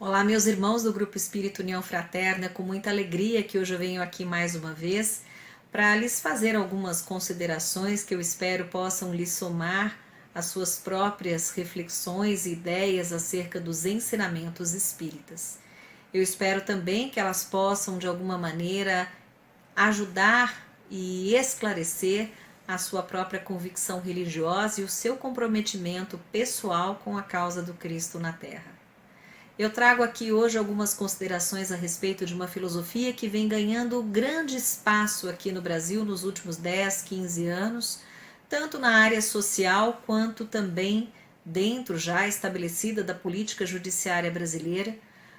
Olá, meus irmãos do Grupo Espírito União Fraterna, com muita alegria que hoje eu venho aqui mais uma vez para lhes fazer algumas considerações que eu espero possam lhes somar as suas próprias reflexões e ideias acerca dos ensinamentos espíritas. Eu espero também que elas possam, de alguma maneira, ajudar e esclarecer a sua própria convicção religiosa e o seu comprometimento pessoal com a causa do Cristo na Terra. Eu trago aqui hoje algumas considerações a respeito de uma filosofia que vem ganhando grande espaço aqui no Brasil nos últimos 10, 15 anos, tanto na área social quanto também dentro já estabelecida da política judiciária brasileira,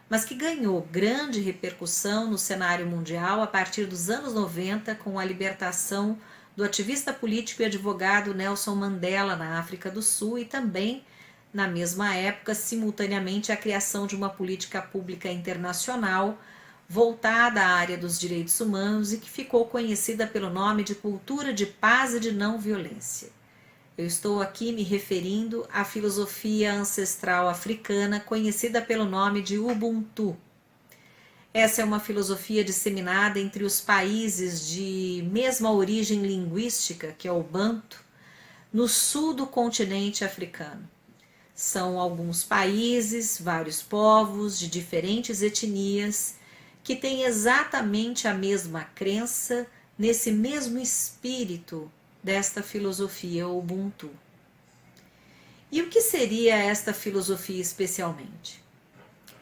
mas que ganhou grande repercussão no cenário mundial a partir dos anos 90 com a libertação do ativista político e advogado Nelson Mandela na África do Sul e também na mesma época, simultaneamente, a criação de uma política pública internacional voltada à área dos direitos humanos e que ficou conhecida pelo nome de cultura de paz e de não violência. Eu estou aqui me referindo à filosofia ancestral africana conhecida pelo nome de Ubuntu. Essa é uma filosofia disseminada entre os países de mesma origem linguística, que é o Banto, no sul do continente africano. São alguns países, vários povos de diferentes etnias que têm exatamente a mesma crença nesse mesmo espírito desta filosofia Ubuntu. E o que seria esta filosofia especialmente?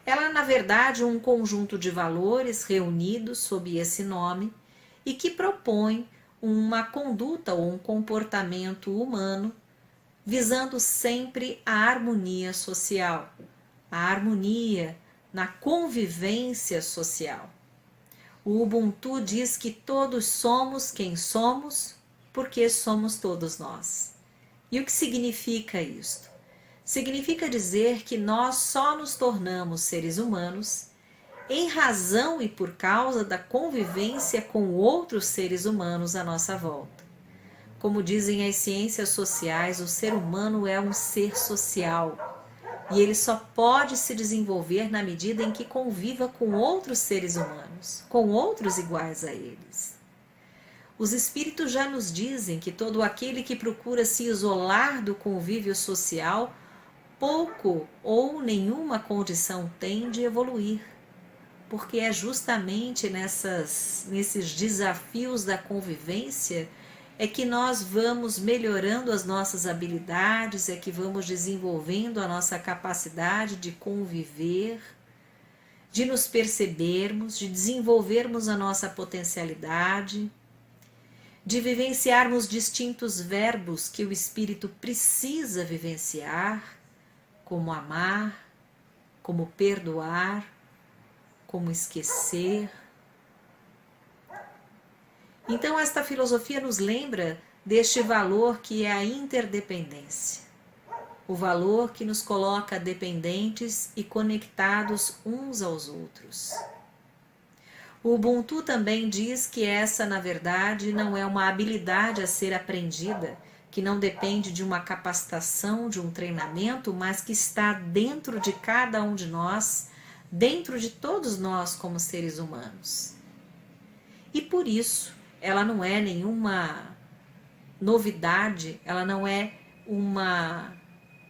Ela é, na verdade, um conjunto de valores reunidos sob esse nome e que propõe uma conduta ou um comportamento humano visando sempre a harmonia social, a harmonia na convivência social. O Ubuntu diz que todos somos quem somos porque somos todos nós. E o que significa isto? Significa dizer que nós só nos tornamos seres humanos em razão e por causa da convivência com outros seres humanos à nossa volta. Como dizem as ciências sociais, o ser humano é um ser social e ele só pode se desenvolver na medida em que conviva com outros seres humanos, com outros iguais a eles. Os espíritos já nos dizem que todo aquele que procura se isolar do convívio social, pouco ou nenhuma condição tem de evoluir, porque é justamente nesses desafios da convivência é que nós vamos melhorando as nossas habilidades, é que vamos desenvolvendo a nossa capacidade de conviver, de nos percebermos, de desenvolvermos a nossa potencialidade, de vivenciarmos distintos verbos que o espírito precisa vivenciar, como amar, como perdoar, como esquecer. Então, esta filosofia nos lembra deste valor que é a interdependência, o valor que nos coloca dependentes e conectados uns aos outros. O Ubuntu também diz que essa, na verdade, não é uma habilidade a ser aprendida, que não depende de uma capacitação, de um treinamento, mas que está dentro de cada um de nós, dentro de todos nós como seres humanos. E por isso, ela não é nenhuma novidade, ela não é uma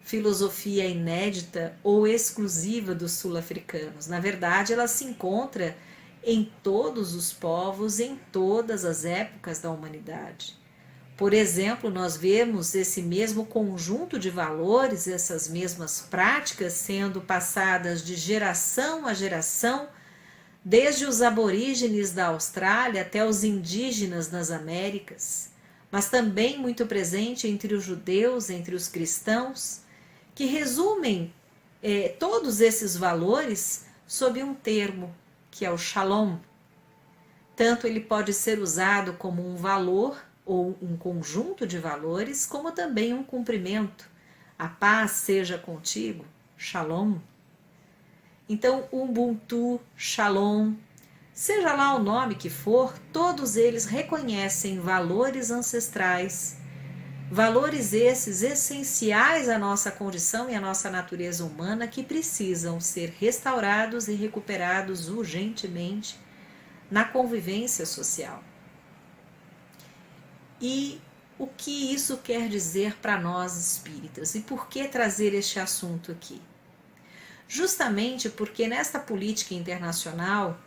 filosofia inédita ou exclusiva dos sul-africanos. Na verdade, ela se encontra em todos os povos, em todas as épocas da humanidade. Por exemplo, nós vemos esse mesmo conjunto de valores, essas mesmas práticas sendo passadas de geração a geração, desde os aborígenes da Austrália até os indígenas nas Américas, mas também muito presente entre os judeus, entre os cristãos, que resumem todos esses valores sob um termo, que é o Shalom. Tanto ele pode ser usado como um valor ou um conjunto de valores, como também um cumprimento. A paz seja contigo, Shalom. Então, Ubuntu, Shalom, seja lá o nome que for, todos eles reconhecem valores ancestrais Valores esses essenciais à nossa condição e à nossa natureza humana que precisam ser restaurados e recuperados urgentemente na convivência social. E o que isso quer dizer para nós espíritas? E por que trazer este assunto aqui? Justamente porque nesta política internacional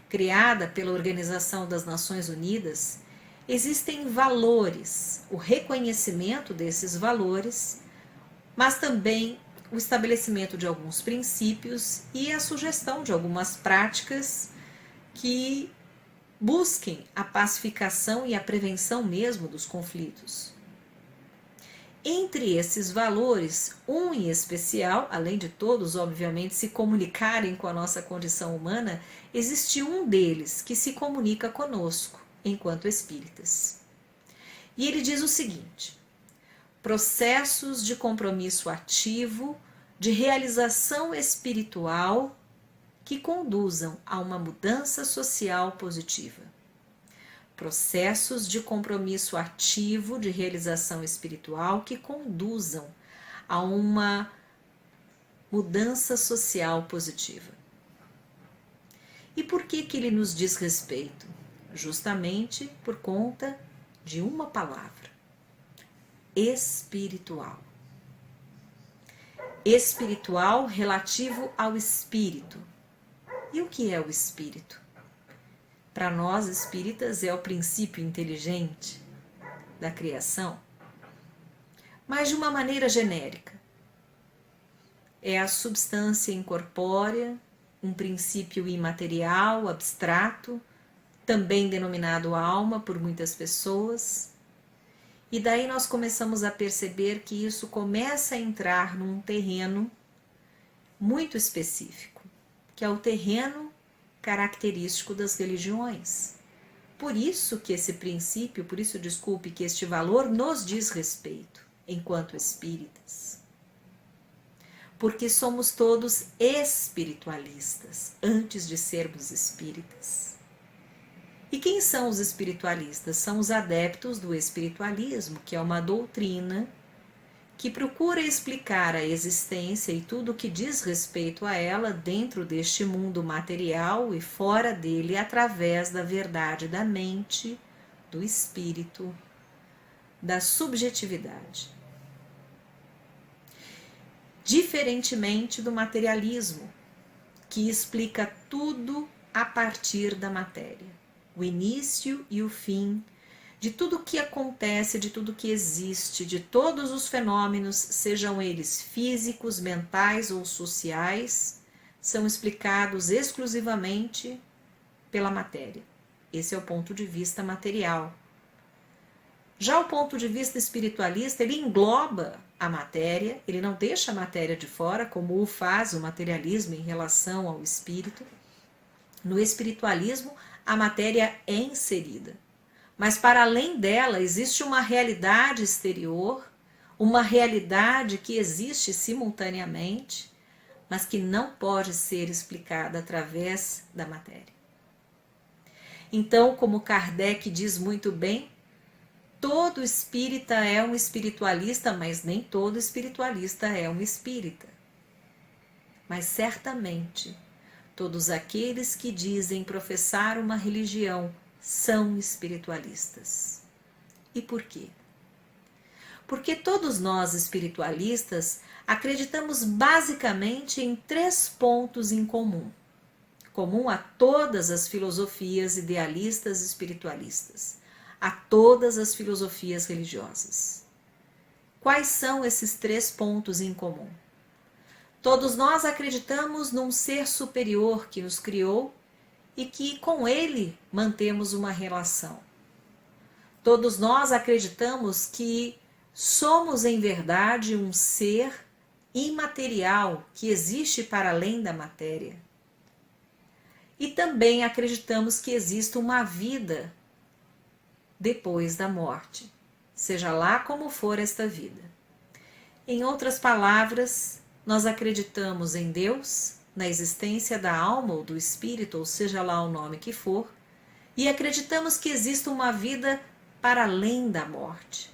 criada pela Organização das Nações Unidas, existem valores, o reconhecimento desses valores, mas também o estabelecimento de alguns princípios e a sugestão de algumas práticas que busquem a pacificação e a prevenção mesmo dos conflitos. Entre esses valores, um em especial, além de todos, obviamente, se comunicarem com a nossa condição humana, existe um deles que se comunica conosco, enquanto espíritas. E ele diz o seguinte: processos de compromisso ativo, de realização espiritual que conduzam a uma mudança social positiva. Processos de compromisso ativo, de realização espiritual que conduzam a uma mudança social positiva. E por que ele nos diz respeito? Justamente por conta de uma palavra: espiritual. Espiritual relativo ao espírito. E o que é o espírito? Para nós espíritas é o princípio inteligente da criação, mas de uma maneira genérica. É a substância incorpórea, um princípio imaterial, abstrato, também denominado alma por muitas pessoas. E daí nós começamos a perceber que isso começa a entrar num terreno muito específico, que é o terreno característico das religiões. Por isso que esse princípio, que este valor nos diz respeito, enquanto espíritas. Porque somos todos espiritualistas, antes de sermos espíritas. E quem são os espiritualistas? São os adeptos do espiritualismo, que é uma doutrina que procura explicar a existência e tudo o que diz respeito a ela dentro deste mundo material e fora dele, através da verdade da mente, do espírito, da subjetividade. Diferentemente do materialismo, que explica tudo a partir da matéria, o início e o fim de tudo o que acontece, de tudo que existe, de todos os fenômenos, sejam eles físicos, mentais ou sociais, são explicados exclusivamente pela matéria. Esse é o ponto de vista material. Já o ponto de vista espiritualista, ele engloba a matéria, ele não deixa a matéria de fora, como o faz o materialismo em relação ao espírito. No espiritualismo, a matéria é inserida. Mas para além dela existe uma realidade exterior, uma realidade que existe simultaneamente, mas que não pode ser explicada através da matéria. Então, como Kardec diz muito bem, todo espírita é um espiritualista, mas nem todo espiritualista é um espírita. Mas certamente, todos aqueles que dizem professar uma religião são espiritualistas. E por quê? Porque todos nós espiritualistas acreditamos basicamente em 3 pontos em comum a todas as filosofias idealistas espiritualistas, a todas as filosofias religiosas. Quais são esses 3 pontos em comum? Todos nós acreditamos num ser superior que nos criou e que com ele mantemos uma relação. Todos nós acreditamos que somos em verdade um ser imaterial que existe para além da matéria. E também acreditamos que existe uma vida depois da morte, seja lá como for esta vida. Em outras palavras, nós acreditamos em Deus, na existência da alma ou do espírito, ou seja lá o nome que for, e acreditamos que existe uma vida para além da morte.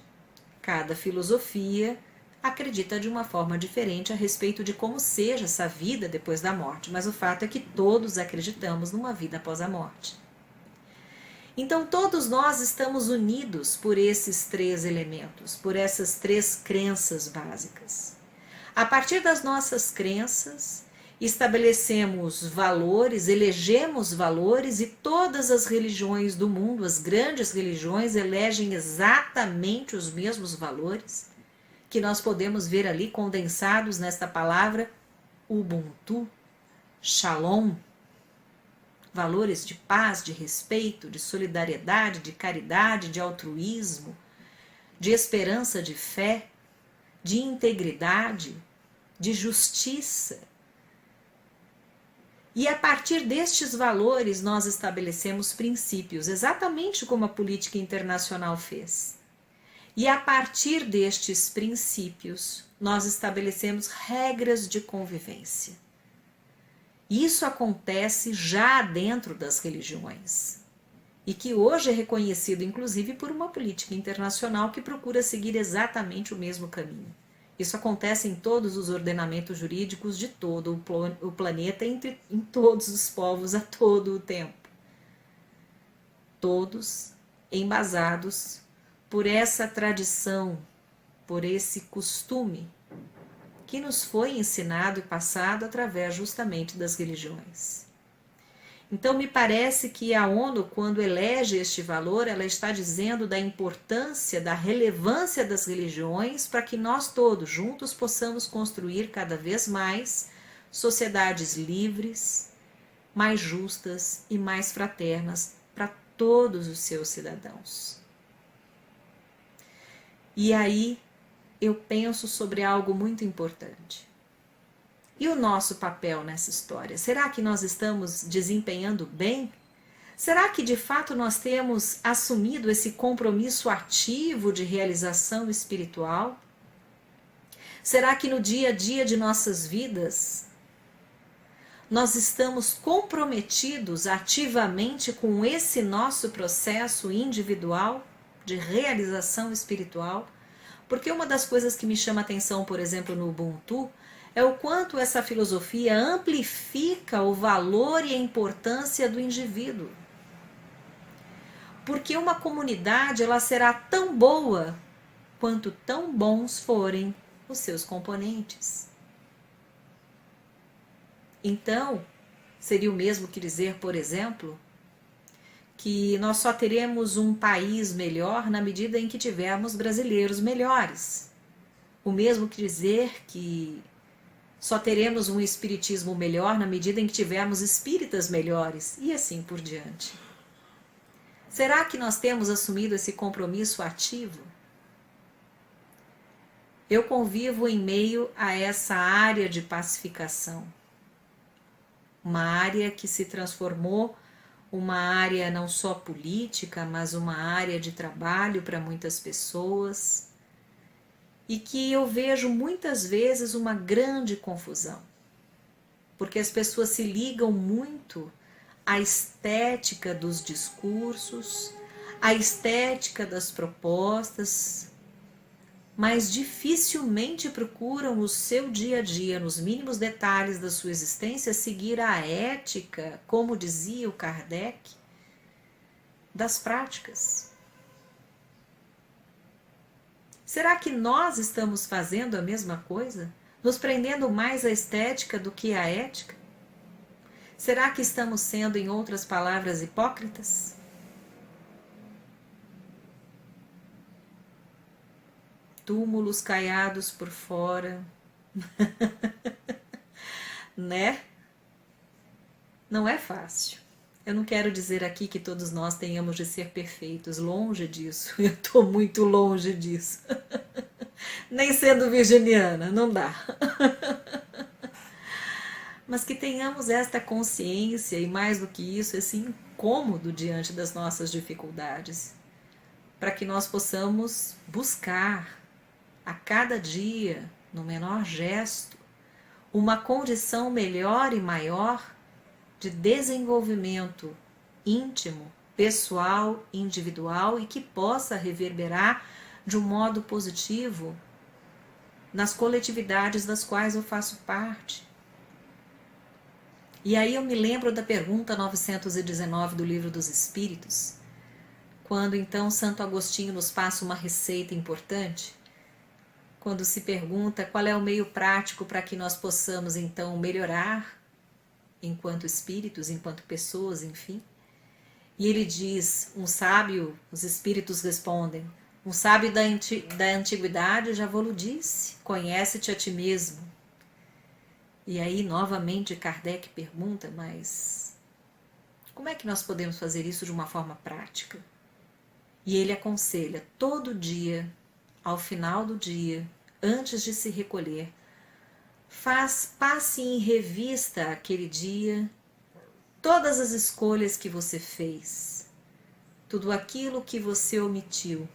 Cada filosofia acredita de uma forma diferente a respeito de como seja essa vida depois da morte, mas o fato é que todos acreditamos numa vida após a morte. Então todos nós estamos unidos por esses três elementos, por essas três crenças básicas. A partir das nossas crenças, estabelecemos valores, elegemos valores, e todas as religiões do mundo, as grandes religiões, elegem exatamente os mesmos valores, que nós podemos ver ali condensados nesta palavra Ubuntu, Shalom. Valores de paz, de respeito, de solidariedade, de caridade, de altruísmo, de esperança, de fé, de integridade, de justiça. E a partir destes valores nós estabelecemos princípios, exatamente como a política internacional fez. E a partir destes princípios nós estabelecemos regras de convivência. Isso acontece já dentro das religiões e que hoje é reconhecido inclusive por uma política internacional que procura seguir exatamente o mesmo caminho. Isso acontece em todos os ordenamentos jurídicos de todo o planeta, em todos os povos a todo o tempo. Todos embasados por essa tradição, por esse costume que nos foi ensinado e passado através justamente das religiões. Então me parece que a ONU, quando elege este valor, ela está dizendo da importância, da relevância das religiões para que nós todos juntos possamos construir cada vez mais sociedades livres, mais justas e mais fraternas para todos os seus cidadãos. E aí eu penso sobre algo muito importante. E o nosso papel nessa história? Será que nós estamos desempenhando bem? Será que de fato nós temos assumido esse compromisso ativo de realização espiritual? Será que no dia a dia de nossas vidas nós estamos comprometidos ativamente com esse nosso processo individual de realização espiritual? Porque uma das coisas que me chama a atenção, por exemplo, no Ubuntu, é o quanto essa filosofia amplifica o valor e a importância do indivíduo. Porque uma comunidade ela será tão boa quanto tão bons forem os seus componentes. Então, seria o mesmo que dizer, por exemplo, que nós só teremos um país melhor na medida em que tivermos brasileiros melhores. O mesmo que dizer que só teremos um espiritismo melhor na medida em que tivermos espíritas melhores, e assim por diante. Será que nós temos assumido esse compromisso ativo? Eu convivo em meio a essa área de pacificação. Uma área que se transformou uma área não só política, mas uma área de trabalho para muitas pessoas, e que eu vejo muitas vezes uma grande confusão, porque as pessoas se ligam muito à estética dos discursos, à estética das propostas, mas dificilmente procuram no seu dia a dia, nos mínimos detalhes da sua existência, seguir a ética, como dizia o Kardec, das práticas. Será que nós estamos fazendo a mesma coisa? Nos prendendo mais à estética do que à ética? Será que estamos sendo, em outras palavras, hipócritas? Túmulos caiados por fora, né? Não é fácil. Eu não quero dizer aqui que todos nós tenhamos de ser perfeitos, longe disso. Eu estou muito longe disso. Nem sendo virginiana, não dá. Mas que tenhamos esta consciência e, mais do que isso, esse incômodo diante das nossas dificuldades, para que nós possamos buscar a cada dia, no menor gesto, uma condição melhor e maior de desenvolvimento íntimo, pessoal, individual, e que possa reverberar de um modo positivo nas coletividades das quais eu faço parte. E aí eu me lembro da pergunta 919 do Livro dos Espíritos, quando então Santo Agostinho nos passa uma receita importante, quando se pergunta qual é o meio prático para que nós possamos então melhorar enquanto espíritos, enquanto pessoas, enfim. E ele diz, um sábio, os espíritos respondem, um sábio da antiguidade já vos disse, conhece-te a ti mesmo. E aí novamente Kardec pergunta, mas como é que nós podemos fazer isso de uma forma prática? E ele aconselha, todo dia, ao final do dia, antes de se recolher, passe em revista aquele dia, todas as escolhas que você fez, tudo aquilo que você omitiu,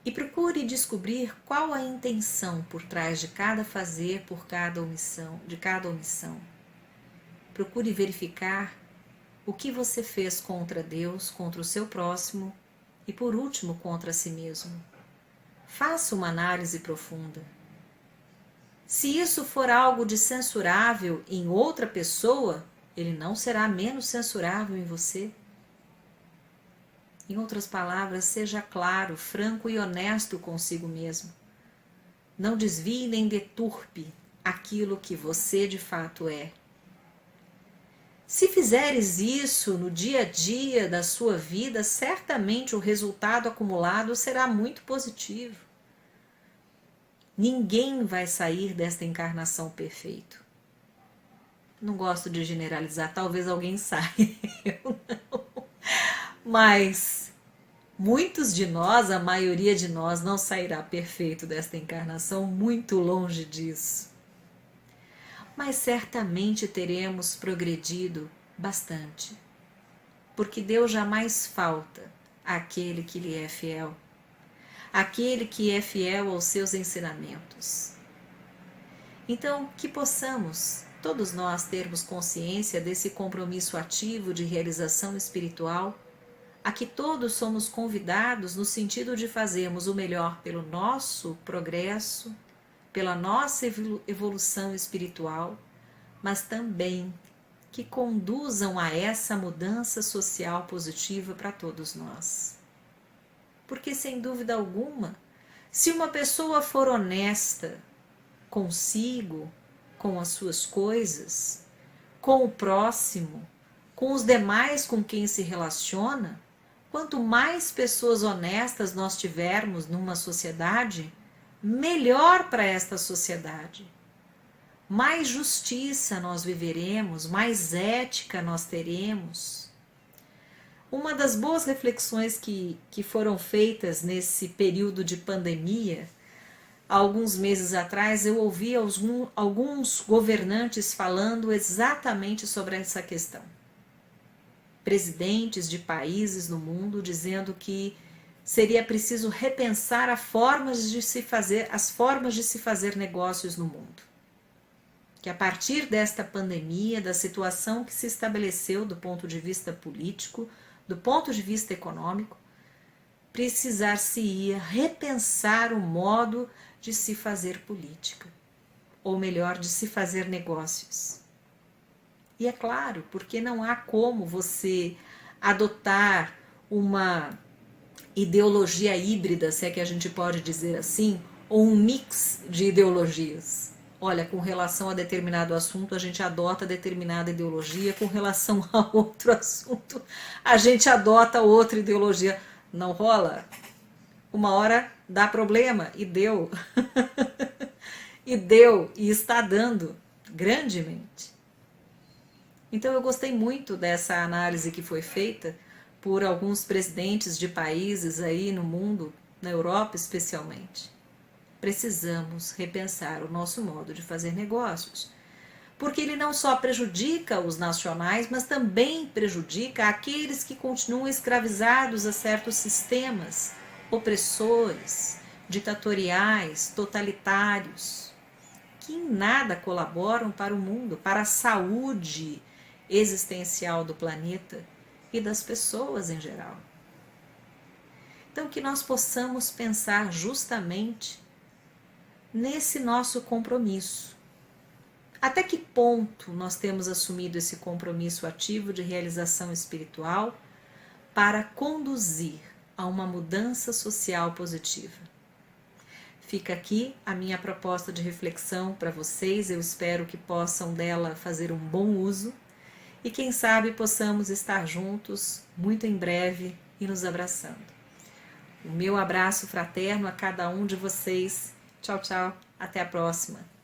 e procure descobrir qual a intenção por trás de cada fazer, de cada omissão. Procure verificar o que você fez contra Deus, contra o seu próximo e, por último, contra si mesmo. Faça uma análise profunda. Se isso for algo de censurável em outra pessoa, ele não será menos censurável em você. Em outras palavras, seja claro, franco e honesto consigo mesmo. Não desvie nem deturpe aquilo que você de fato é. Se fizeres isso no dia a dia da sua vida, certamente o resultado acumulado será muito positivo. Ninguém vai sair desta encarnação perfeito. Não gosto de generalizar, talvez alguém saia, eu não. Mas muitos de nós, a maioria de nós, não sairá perfeito desta encarnação, muito longe disso. Mas certamente teremos progredido bastante, porque Deus jamais falta àquele que lhe é fiel, aquele que é fiel aos seus ensinamentos. Então, que possamos, todos nós, termos consciência desse compromisso ativo de realização espiritual, a que todos somos convidados no sentido de fazermos o melhor pelo nosso progresso, pela nossa evolução espiritual, mas também que conduzam a essa mudança social positiva para todos nós. Porque, sem dúvida alguma, se uma pessoa for honesta consigo, com as suas coisas, com o próximo, com os demais com quem se relaciona, quanto mais pessoas honestas nós tivermos numa sociedade, melhor para esta sociedade. Mais justiça nós viveremos, mais ética nós teremos. Uma das boas reflexões que foram feitas nesse período de pandemia, há alguns meses atrás, eu ouvi alguns governantes falando exatamente sobre essa questão. Presidentes de países no mundo dizendo que seria preciso repensar as formas de se fazer negócios no mundo. Que a partir desta pandemia, da situação que se estabeleceu do ponto de vista político, do ponto de vista econômico, precisar-se-ia repensar o modo de se fazer política, ou melhor, de se fazer negócios. E é claro, porque não há como você adotar uma ideologia híbrida, se é que a gente pode dizer assim, ou um mix de ideologias. Olha, com relação a determinado assunto, a gente adota determinada ideologia, com relação a outro assunto, a gente adota outra ideologia. Não rola? Uma hora dá problema, e deu. E deu, e está dando, grandemente. Então eu gostei muito dessa análise que foi feita por alguns presidentes de países aí no mundo, na Europa especialmente. Precisamos repensar o nosso modo de fazer negócios, porque ele não só prejudica os nacionais, mas também prejudica aqueles que continuam escravizados a certos sistemas opressores, ditatoriais, totalitários, que em nada colaboram para o mundo, para a saúde existencial do planeta e das pessoas em geral. Então, que nós possamos pensar justamente nesse nosso compromisso. Até que ponto nós temos assumido esse compromisso ativo de realização espiritual para conduzir a uma mudança social positiva? Fica aqui a minha proposta de reflexão para vocês. Eu espero que possam dela fazer um bom uso e quem sabe possamos estar juntos muito em breve e nos abraçando. O meu abraço fraterno a cada um de vocês. Tchau, tchau. Até a próxima.